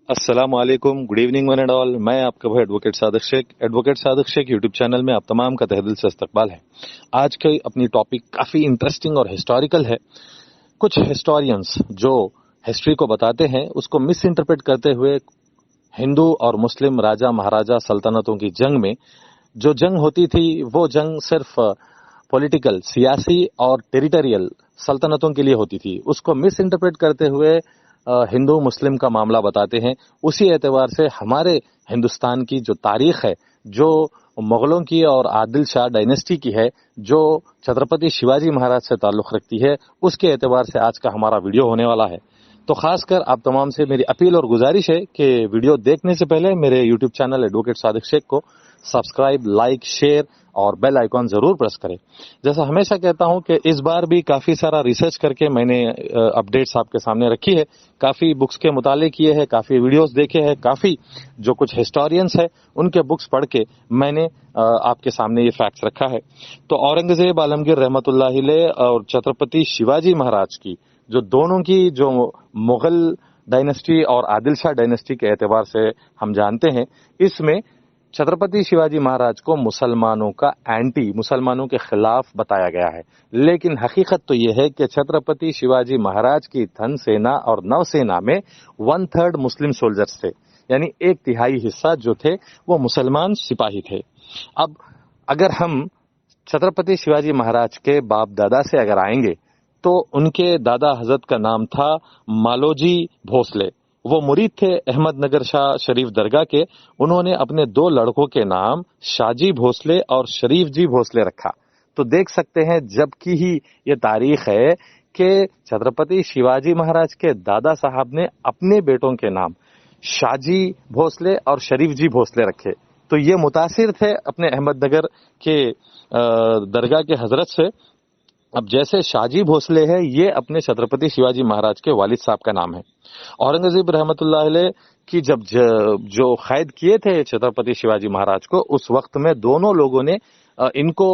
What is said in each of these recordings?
अस्सलाम वालेकुम, good evening one and all. मैं आपका भाई advocate Sadiq Sheikh YouTube channel में आप तमाम का तहे दिल से इस्तकबाल है। आज की अपनी टॉपिक काफी इंटरेस्टिंग और हिस्टोरिकल है। कुछ हिस्टोरियंस जो हिस्ट्री को बताते हैं उसको मिस इंटरप्रेट करते हुए हिंदू और मुस्लिम राजा महाराजा सल्तनतों की जंग में जो जंग होती थी वो जंग सिर्फ पॉलिटिकल, सियासी और टेरिटोरियल सल्तनतों के लिए होती थी। उसको मिस इंटरप्रेट करते हुए हिंदू मुस्लिम का मामला बताते हैं। उसी एतबार से हमारे हिंदुस्तान की जो तारीख है, जो मुगलों की और आदिल शाह डायनेस्टी की है, जो छत्रपति शिवाजी महाराज से ताल्लुक रखती है, उसके एतबार से आज का हमारा वीडियो होने वाला है। तो खासकर आप तमाम से मेरी अपील और गुजारिश है कि वीडियो देखने से पहले मेरे YouTube channel advocate Sadiq Sheikh को सब्सक्राइब, लाइक, शेयर और बेल आइकॉन जरूर प्रेस करें। जैसा हमेशा कहता हूं कि इस बार भी काफी सारा रिसर्च करके मैंने अपडेट्स आपके सामने रखी है। काफी बुक्स के मुताले किए हैं, काफी वीडियोस देखे हैं, काफी जो कुछ हिस्टोरियंस है उनके बुक्स पढ़ के मैंने आपके सामने ये फैक्ट्स रखा है। तो औरंगजेब आलमगीर रहमतुल्लाह अलैह और छत्रपति शिवाजी महाराज की जो दोनों की जो मुगल डायनेस्टी और आदिल शाह डायनेस्टी के एतबार से हम जानते हैं, इसमें छत्रपति शिवाजी महाराज को मुसलमानों का एंटी, मुसलमानों के खिलाफ बताया गया है। लेकिन हकीकत तो यह है कि छत्रपति शिवाजी महाराज की धन सेना और नौसेना में 1/3 मुस्लिम सोल्जर्स थे, यानी 1/3 हिस्सा जो थे वो मुसलमान सिपाही थे। अब अगर हम छत्रपति शिवाजी महाराज के बाप दादा से अगर आएंगे तो उनके दादा हजरत का नाम था मालोजी भोसले। वो मुरीद थे अहमदनगर शाह शरीफ दरगाह के। उन्होंने अपने 2 लड़कों के नाम शाहजी भोसले और शरीफ जी भोसले रखा। तो देख सकते हैं जबकि ही ये तारीख है कि छत्रपति शिवाजी महाराज के दादा साहब ने अपने बेटों के नाम शाहजी भोसले और शरीफ जी भोसले रखे। तो ये मुतासिर थे अपने अहमदनगर के दरगाह के हजरत से। अब जैसे शाहजी भोसले है, ये अपने छत्रपति शिवाजी महाराज के वालिद साहब का नाम है। औरंगजेब रहमतुल्लाह अलैह की जब जो कैद किए थे छत्रपति शिवाजी महाराज को, उस वक्त में दोनों लोगों ने इनको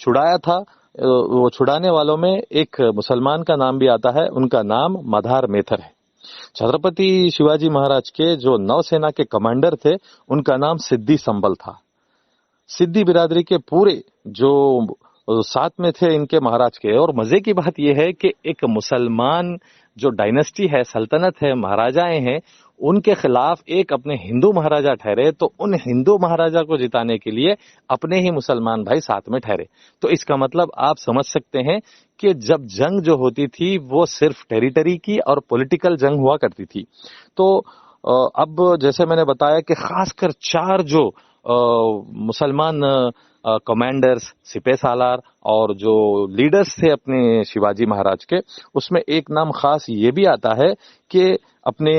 छुड़ाया था। वो छुड़ाने वालों में एक मुसलमान का नाम भी आता है, उनका नाम मधार मेथर है। छत्रपति शिवाजी महाराज के जो नौसेना के कमांडर थे उनका नाम सिद्दी संबल था। सिद्दी बिरादरी के पूरे जो साथ में थे इनके महाराज के। और मजे की बात यह है कि एक मुसलमान जो डायनेस्टी है, सल्तनत है, महाराजाएं हैं, उनके खिलाफ एक अपने हिंदू महाराजा ठहरे, तो उन हिंदू महाराजा को जिताने के लिए अपने ही मुसलमान भाई साथ में ठहरे। तो इसका मतलब आप समझ सकते हैं कि जब जंग जो होती थी वो सिर्फ टेरिटरी की और पॉलिटिकल जंग हुआ करती थी। तो अब जैसे मैंने बताया कि खासकर 4 जो मुसलमान कमांडर्स, सिपह सालार और जो लीडर्स थे अपने शिवाजी महाराज के, उसमें एक नाम खास ये भी आता है कि अपने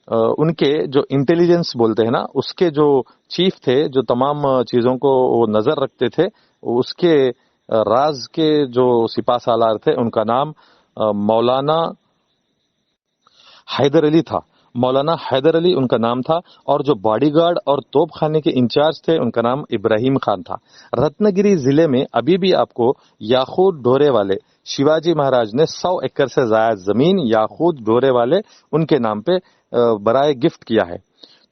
उनके जो इंटेलिजेंस बोलते हैं ना, उसके जो चीफ थे, जो तमाम चीजों को वो नजर रखते थे, उसके राज के जो सिपा सालार थे उनका नाम मौलाना हैदर अली था। मौलाना हैदर अली उनका नाम था। और जो बॉडीगार्ड और तोपखाने के इंचार्ज थे उनका नाम इब्राहिम खान था। रत्नागिरी जिले में अभी भी आपको याकूत ढोरे वाले शिवाजी महाराज ने 100 एकड़ से ज्यादा जमीन याकूत ढोरे वाले उनके नाम पे बराए गिफ्ट किया है।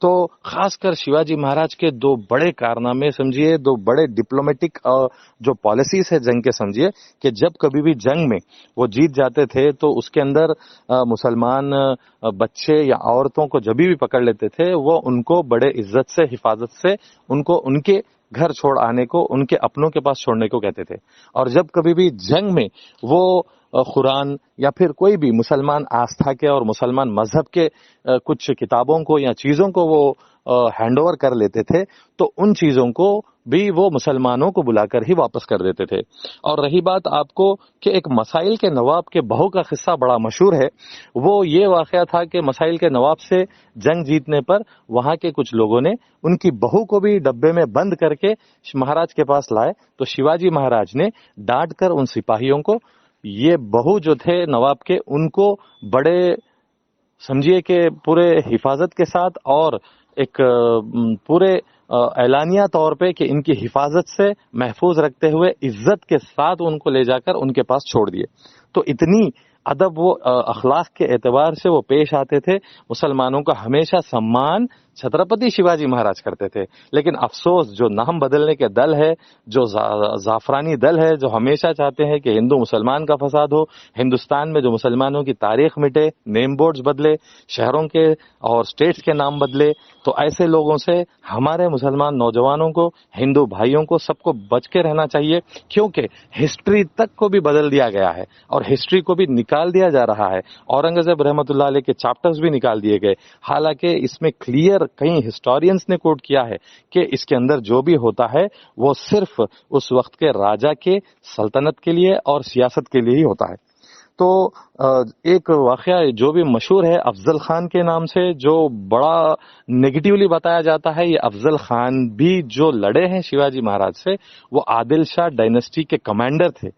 तो खासकर शिवाजी महाराज के 2 बड़े कारनामे समझिए, 2 बड़े डिप्लोमेटिक जो पॉलिसीज है जंग के, समझिए कि जब कभी भी जंग में वो जीत जाते थे तो उसके अंदर मुसलमान बच्चे या औरतों को जब भी पकड़ लेते थे वो उनको बड़े इज्जत से, हिफाजत से उनको उनके घर छोड़ आने को, उनके अपनों के पास छोड़ने को कहते थे। और जब कभी भी जंग में वो कुरान या फिर कोई भी मुसलमान आस्था के और मुसलमान मजहब के कुछ किताबों को या चीजों को वो हैंड ओवर कर लेते थे, तो उन चीजों को भी वो मुसलमानों को बुलाकर ही वापस कर देते थे। और रही बात आपको कि एक मसाइल के नवाब के बहू का किस्सा बड़ा मशहूर है। वो ये वाकया था कि मसाइल के नवाब से जंग जीतने पर वहां के कुछ लोगों ने उनकी बहू को भी डब्बे में बंद करके महाराज के पास लाए। तो शिवाजी महाराज ने डांट कर उन सिपाहियों को, ये बहू जो थे नवाब के, उनको बड़े समझिए कि पूरे हिफाजत के साथ और एक पूरे एलानिया तौर पे कि इनकी हिफाजत से महफूज रखते हुए इज्जत के साथ उनको ले जाकर उनके पास छोड़ दिए। तो इतनी ادب و اخلاق کے اعتبار سے وہ پیش آتے تھے. مسلمانوں کا ہمیشہ سمان چھترپتی شیواجی مہاراج کرتے تھے. لیکن افسوس جو نام بدلنے کے دل ہے، جو زعفرانی دل ہے، جو ہمیشہ چاہتے ہیں کہ ہندو مسلمان کا فساد ہو، ہندوستان میں جو مسلمانوں کی تاریخ مٹے، نیم بورڈز بدلے، شہروں کے اور اسٹیٹس کے نام بدلے، تو ایسے لوگوں سے ہمارے مسلمان نوجوانوں کو، ہندو بھائیوں کو، سب کو بچ کے رہنا چاہیے. کیونکہ ہسٹری تک کو بھی بدل دیا گیا ہے اور ہسٹری کو بھی نکال دیا جا رہا ہے. اورنگزیب رحمۃ اللہ علیہ کے چیپٹرز بھی نکال دیے گئے، حالانکہ اس میں کلیئر کئی ہسٹورینز نے کوٹ کیا ہے کہ اس کے اندر جو بھی ہوتا ہے وہ صرف اس وقت کے راجا کے سلطنت کے لیے اور سیاست کے لیے ہی ہوتا ہے. تو ایک واقعہ جو بھی مشہور ہے افضل خان کے نام سے، جو بڑا نیگیٹیولی بتایا جاتا ہے، یہ افضل خان بھی جو لڑے ہیں شیواجی مہاراج سے، وہ عادل شاہ ڈائنسٹی کے کمانڈر تھے.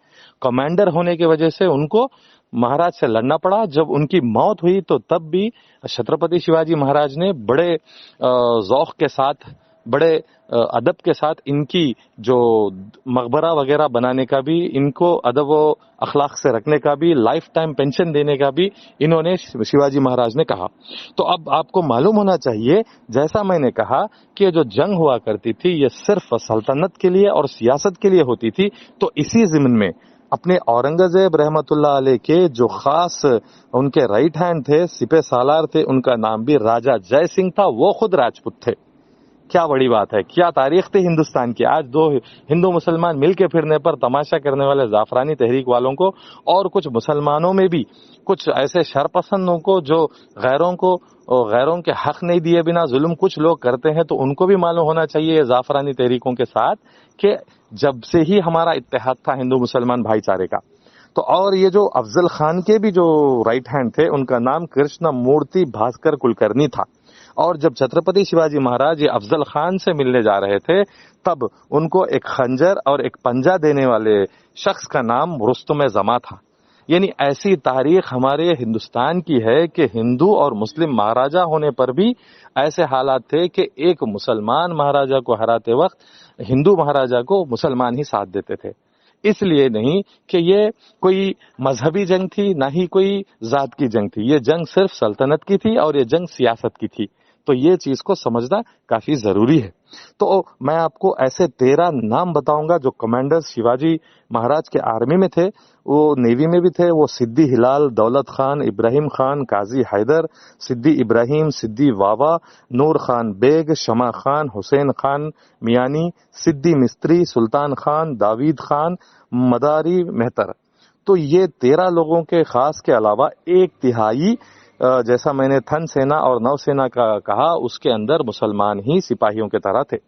کمانڈر ہونے کی وجہ سے ان کو مہاراج سے لڑنا پڑا. جب ان کی موت ہوئی تو تب بھی چھترپتی شیواجی مہاراج نے بڑے ذوق کے ساتھ، بڑے ادب کے ساتھ ان کی جو مقبرہ وغیرہ بنانے کا بھی، ان کو ادب و اخلاق سے رکھنے کا بھی، لائف ٹائم پینشن دینے کا بھی انہوں نے شیواجی مہاراج نے کہا. تو اب آپ کو معلوم ہونا چاہیے، جیسا میں نے کہا کہ جو جنگ ہوا کرتی تھی یہ صرف سلطنت کے لیے اور سیاست کے لیے ہوتی تھی. تو اسی ضمن میں اپنے اورنگزیب رحمۃ اللہ علیہ کے جو خاص ان کے رائٹ ہینڈ تھے، سپہ سالار تھے، ان کا نام بھی راجا جے سنگھ تھا، وہ خود راجپوت تھے. کیا بڑی بات ہے، کیا تاریخ تھی ہندوستان کی. آج دو ہندو مسلمان مل کے پھرنے پر تماشا کرنے والے زعفرانی تحریک والوں کو، اور کچھ مسلمانوں میں بھی کچھ ایسے شرپسندوں کو جو غیروں کے حق نہیں دیے بنا ظلم کچھ لوگ کرتے ہیں، تو ان کو بھی معلوم ہونا چاہیے یہ زعفرانی تحریکوں کے ساتھ کہ جب سے ہی ہمارا اتحاد تھا ہندو مسلمان بھائی چارے کا. تو اور یہ جو افضل خان کے بھی جو رائٹ ہینڈ تھے، ان کا نام کرشنا مورتی بھاسکر کلکرنی تھا. اور جب چھترپتی شیواجی مہاراج یہ افضل خان سے ملنے جا رہے تھے، تب ان کو ایک خنجر اور ایک پنجہ دینے والے شخص کا نام رستم زماں تھا. یعنی ایسی تاریخ ہمارے ہندوستان کی ہے کہ ہندو اور مسلم مہاراجا ہونے پر بھی ایسے حالات تھے کہ ایک مسلمان مہاراجا کو ہراتے وقت ہندو مہاراجا کو مسلمان ہی ساتھ دیتے تھے. اس لیے نہیں کہ یہ کوئی مذہبی جنگ تھی، نہ ہی کوئی ذات کی جنگ تھی. یہ جنگ صرف سلطنت کی تھی اور یہ جنگ سیاست کی تھی. تو یہ چیز کو سمجھنا کافی ضروری ہے. تو میں آپ کو ایسے 13 نام بتاؤں گا جو کمانڈرز شیواجی مہاراج کے آرمی میں تھے، وہ نیوی میں بھی تھے. وہ سدی ہلال، دولت خان، ابراہیم خان، قاضی حیدر، سدی ابراہیم، سدی واوا، نور خان بیگ، شمع خان، حسین خان میانی، سدی مستری، سلطان خان، داوید خان، مداری مہتر. تو یہ 13 لوگوں کے خاص کے علاوہ 1/3 جیسا میں نے تھن سینا اور نو سینا کا کہا، اس کے اندر مسلمان ہی سپاہیوں کے طرح تھے.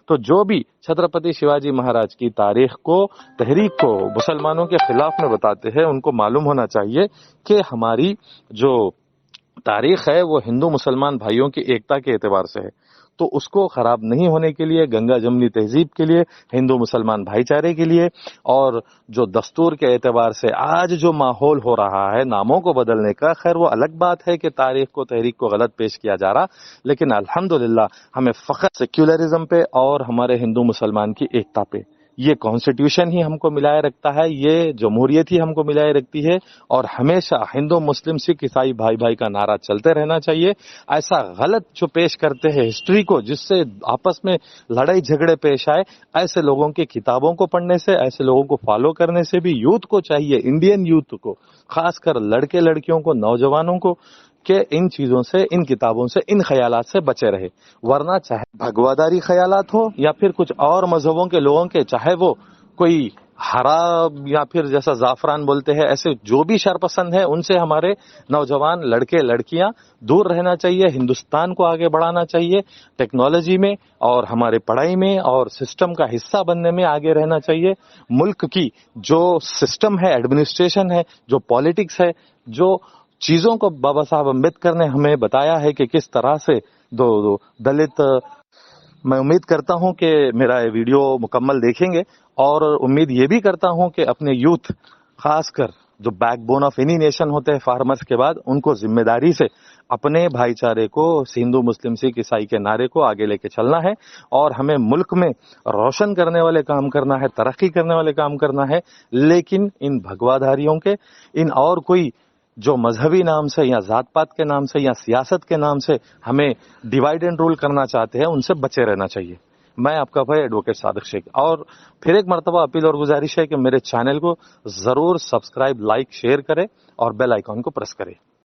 تو جو بھی چھترپتی شیواجی مہاراج کی تاریخ کو، تحریک کو مسلمانوں کے خلاف میں بتاتے ہیں، ان کو معلوم ہونا چاہیے کہ ہماری جو تاریخ ہے وہ ہندو مسلمان بھائیوں کی ایکتا کے اعتبار سے ہے. تو اس کو خراب نہیں ہونے کے لیے، گنگا جمنی تہذیب کے لیے، ہندو مسلمان بھائی چارے کے لیے، اور جو دستور کے اعتبار سے آج جو ماحول ہو رہا ہے ناموں کو بدلنے کا، خیر وہ الگ بات ہے کہ تاریخ کو، تحریک کو غلط پیش کیا جا رہا، لیکن الحمدللہ ہمیں فخر سیکولرزم پہ اور ہمارے ہندو مسلمان کی ایکتا پہ. یہ کانسٹیٹیوشن ہی ہم کو ملائے رکھتا ہے، یہ جمہوریت ہی ہم کو ملائے رکھتی ہے، اور ہمیشہ ہندو مسلم سکھ عیسائی بھائی بھائی کا نعرہ چلتے رہنا چاہیے. ایسا غلط جو پیش کرتے ہیں ہسٹری کو، جس سے آپس میں لڑائی جھگڑے پیش آئے، ایسے لوگوں کی کتابوں کو پڑھنے سے، ایسے لوگوں کو فالو کرنے سے بھی یوتھ کو چاہیے، انڈین یوتھ کو، خاص کر لڑکے لڑکیوں کو، نوجوانوں کو، کہ ان چیزوں سے، ان کتابوں سے، ان خیالات سے بچے رہے. ورنہ چاہے بھگواداری خیالات ہو یا پھر کچھ اور مذہبوں کے لوگوں کے، چاہے وہ کوئی ہرا یا پھر جیسا زعفران بولتے ہیں، ایسے جو بھی شرپسند ہیں، ان سے ہمارے نوجوان لڑکے لڑکیاں دور رہنا چاہیے. ہندوستان کو آگے بڑھانا چاہیے، ٹیکنالوجی میں اور ہمارے پڑھائی میں اور سسٹم کا حصہ بننے میں آگے رہنا چاہیے. ملک کی جو سسٹم ہے، ایڈمنسٹریشن ہے، جو پالیٹکس ہے، جو چیزوں کو بابا صاحب امبیڈکر نے ہمیں بتایا ہے کہ کس طرح سے دو دلت. میں امید کرتا ہوں کہ میرا یہ ویڈیو مکمل دیکھیں گے، اور امید یہ بھی کرتا ہوں کہ اپنے یوتھ، خاص کر جو back bone of any nation ہوتے ہیں فارمرز کے بعد، ان کو ذمہ داری سے اپنے بھائی چارے کو، ہندو مسلم سکھ عیسائی کے نعرے کو آگے لے کے چلنا ہے، اور ہمیں ملک میں روشن کرنے والے کام کرنا ہے، ترقی کرنے والے کام کرنا ہے. لیکن ان بھگواداریوں کے، ان اور کوئی जो मजहबी नाम से या जात पात के नाम से या सियासत के नाम से हमें डिवाइड एंड रूल करना चाहते हैं, उनसे बचे रहना चाहिए। मैं आपका भाई एडवोकेट सादिक शेख, और फिर एक मर्तबा अपील और गुजारिश है कि मेरे चैनल को जरूर सब्सक्राइब, लाइक, शेयर करें और बेल आइकॉन को प्रेस करें।